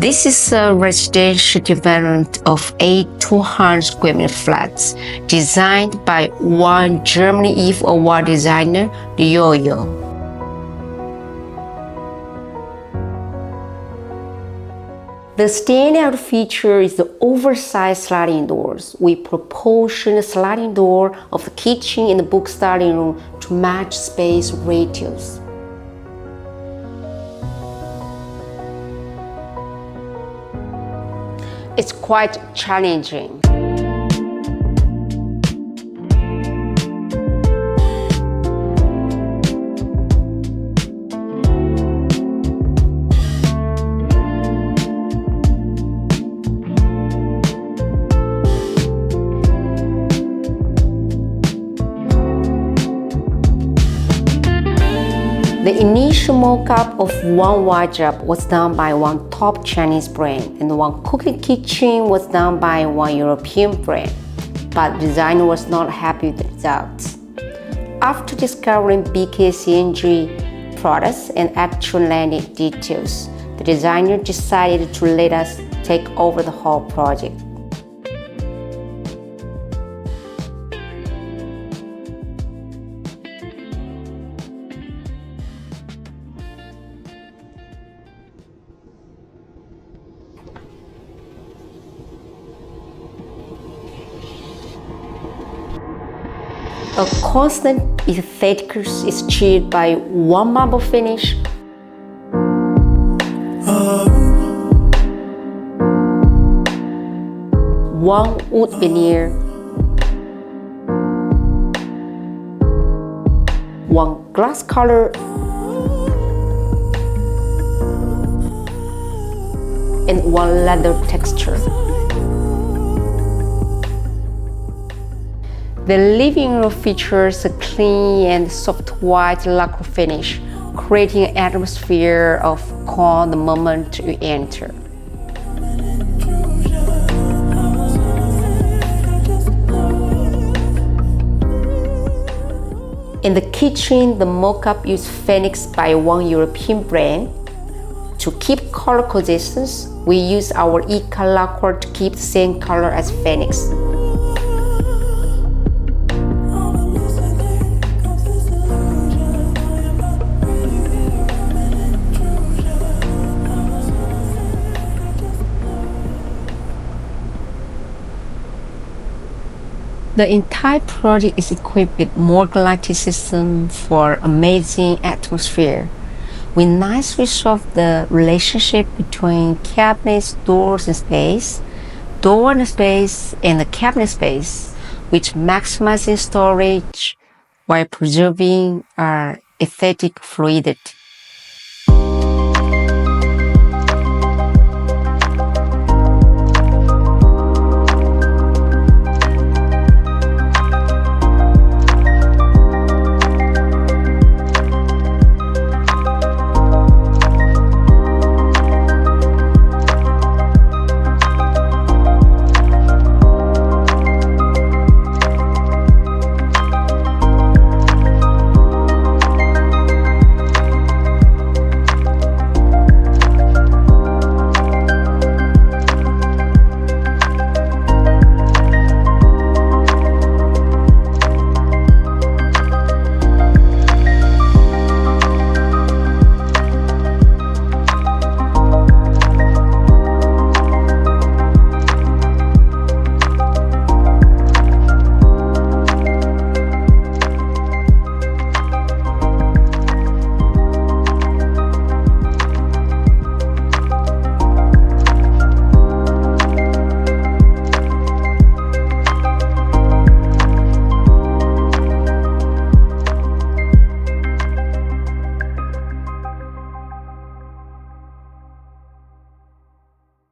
This is a residential development of 200 square meter flats designed by one German EVE Award designer, Li Youyou. The standout feature is the oversized sliding doors. We proportion the sliding door of the kitchen and the book study room to match space ratios. It's quite challenging. The initial mock-up of one wardrobe was done by one top Chinese brand, and one cooking kitchen was done by one European brand, but the designer was not happy with the results. After discovering BKCIANDRE products and actual landing details, the designer decided to let us take over the whole project. A constant aesthetic is achieved by one marble finish, one wood veneer, one glass color, and one leather texture. The living room features a clean and soft white lacquer finish, creating an atmosphere of calm the moment you enter. In the kitchen, the mock-up used Phoenix by one European brand. To keep color consistency, we use our Ica lacquer to keep the same color as Phoenix. The entire project is equipped with modern lighting system for amazing atmosphere. We nicely resolve the relationship between cabinets, doors and space, door and space, and the cabinet space, which maximizes storage while preserving our aesthetic fluidity.